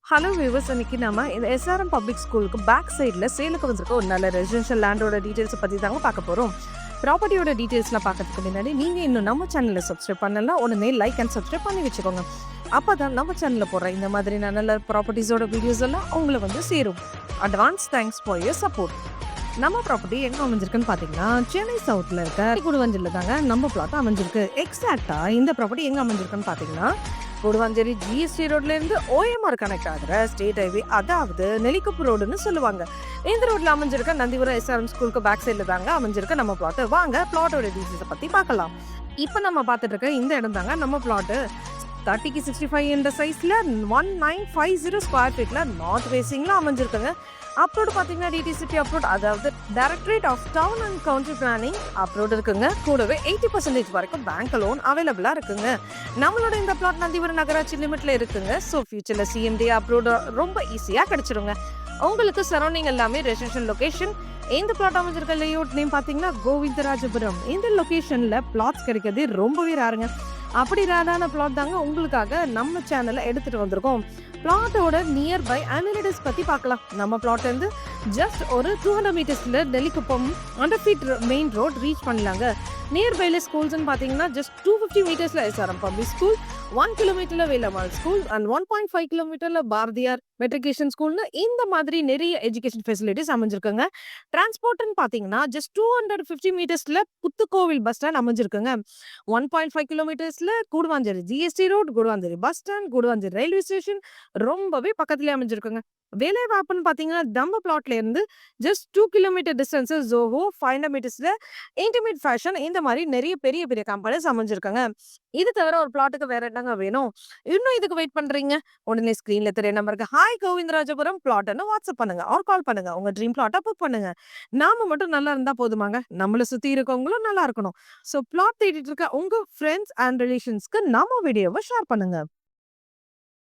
Hello viewers, இன்னைக்கு நம்ம இந்த எஸ்ஆர்எம் பப்ளிக் ஸ்கூலுக்கு பேக் சைடில் சேலுக்கு வந்திருக்க ஒரு நல்ல ரெசிடென்ஷியல் லேண்டோட டீட்டெயில்ஸை பற்றி தாங்க பார்க்க போகிறோம். ப்ராப்பர்ட்டியோட டீட்டெயில்ஸ்லாம் பார்க்கறதுக்கு முன்னாடி நீங்கள் இன்னும் நம்ம சேனலை சப்ஸ்கிரைப் பண்ணலாம், உடனே லைக் அண்ட் சப்ஸ்கிரைப் பண்ணி வச்சுக்கோங்க. அப்போ தான் நம்ம சேனலில் போடுற இந்த மாதிரி நல்ல ப்ராப்பர்ட்டிஸோட வீடியோஸ் எல்லாம் உங்களை வந்து சேரும். Advance thanks for your support. நம்ம ப்ராப்பர்ட்டி எங்கே அமைஞ்சிருக்குன்னு பார்த்தீங்கன்னா சென்னை சவுத்தில் இருக்க குடுவஞ்சலில் தாங்க நம்ம பிளாட் அமைஞ்சிருக்கு. எக்ஸாக்டாக இந்த ப்ராப்பர்ட்டி எங்கே அமைஞ்சிருக்குன்னு பார்த்தீங்கன்னா கொடுவாஞ்சேரி ஜிஎஸ்டி ரோட்ல இருந்து ஓஎம்ஆர் கனெக்ட் ஆகிற ஸ்டேட் ஹைவே, அதாவது நெல்லிக்குப்பு ரோடுன்னு சொல்லுவாங்க. இந்த ரோட்ல அமைஞ்சிருக்க நந்திபுரம் எஸ்ஆர்எம் ஸ்கூலுக்கு பேக் சைட்ல தாங்க அமைஞ்சிருக்க நம்ம பிளாட். வாங்க பிளாட்டோட டீட்டெயில்ஸை பத்தி பார்க்கலாம். இப்போ நம்ம பார்த்துட்டு இருக்க இந்த இடம் தாங்க நம்ம பிளாட். 30x65 என்ற சைஸ்ல 1950 ஸ்கொயர் ஃபீட்ல நார்த் ஃபேசிங்ல அமைஞ்சிருக்குங்க. அப்ரோடு பார்த்தீங்கன்னா டிடிசிபி அப்ரோட், அதாவது directorate of town and country planning approved இருக்குங்க. கூடவே 80% வரைக்கும் பேங்க் லோன் அவைலபிளா இருக்குங்க. நம்மளோட இந்த பிளாட் நந்திபுரம் நகராட்சி லிமிட்ல இருக்குங்க. ஸோ ஃபியூச்சர்ல சிஎம்டி அப்ரோட் ரொம்ப ஈஸியா கிடைச்சிருங்க. உங்களுக்கு சரௌண்டிங் எல்லாமே ரெசிடென்ஷியல் லொகேஷன். இந்த பிளாட் அமைஞ்சிருக்க லேஅவுட் நேம் பார்த்தீங்கன்னா கோவிந்தராஜபுரம். இந்த லொகேஷன்ல பிளாட்ஸ் கிடைக்கிறது ரொம்பவே ராருங்க. அப்படி ரேரான பிளாட் தாங்க உங்களுக்காக நம்ம சேனல்ல எடுத்துட்டு வந்திருக்கோம். பிளாட்டோட நியர்பை அமினிட்டிஸ் பத்தி பார்க்கலாம். நம்ம பிளாட் வந்து ஜஸ்ட் ஒரு 200 மீட்டர்ஸ்ல Nellikuppam hundred feet main road reach பண்ணலாங்க. நியர்பைல ஸ்கூல்ஸ்ன்னு பார்த்தீங்கன்னா ஜஸ்ட் 250 மீட்டர்ஸ்ல எஸ்ஆர்எம் பப்ளிக் ஸ்கூல், 1 கிலோமீட்டர்ல வேலம்மாள் ஸ்கூல் அண்ட் 1.5 கிலோமீட்டர்ல பாரதியார் மெட்ரிகுலேஷன் ஸ்கூல்னு இந்த மாதிரி நிறைய எஜுகேஷன் ஃபெசிலிட்டிஸ் அமைஞ்சிருக்குங்க. டிரான்ஸ்போர்ட்னு பார்த்தீங்கன்னா ஜஸ்ட் 250 மீட்டர்ஸ்ல புத்துக்கோவில் பஸ் ஸ்டாண்ட் அமைஞ்சிருக்குங்க. 1.5 கிலோமீட்டர்ஸ்ல Guduvanchery GST road, Guduvanchery bus stand, Guduvanchery railway station ரொம்பவே பக்கத்துலயே அமைஞ்சிருக்குங்க. வேலை வாய்ப்புன்னு பார்த்தீங்கன்னா நம்ம பிளாட்ல இருந்து ஜஸ்ட் 2 கிலோமீட்டர் டிஸ்டன்ஸ் ஜோஹோ, 500 மீட்டர்ஸ்ல இன்டிமேட் ஃபேஷன், இந்த மாதிரி நிறைய பெரிய பெரிய கம்பெனிஸ் அமைஞ்சிருக்காங்க. இது தவிர ஒரு பிளாட்டுக்கு வேற என்னங்க வேணும்? இன்னும் இதுக்கு வெயிட் பண்றீங்க? உடனே ஸ்கிரீன்ல தெரிய நம்பருக்கு ஹாய் கோவிந்தராஜபுரம் பிளாட்னு வாட்ஸ்அப் பண்ணுங்க ஆர் கால் பண்ணுங்க. உங்க ட்ரீம் பிளாட்டை புக் பண்ணுங்க. நாம மட்டும் நல்லா இருந்தா போதுமாங்க, நம்மள சுத்தி இருக்கவங்களும் நல்லா இருக்கணும். ஸோ பிளாட் தேடிட்டு இருக்க உங்க ஃப்ரெண்ட்ஸ் அண்ட் ரிலேஷன்ஸ்க்கு நம்ம வீடியோவை ஷேர் பண்ணுங்க.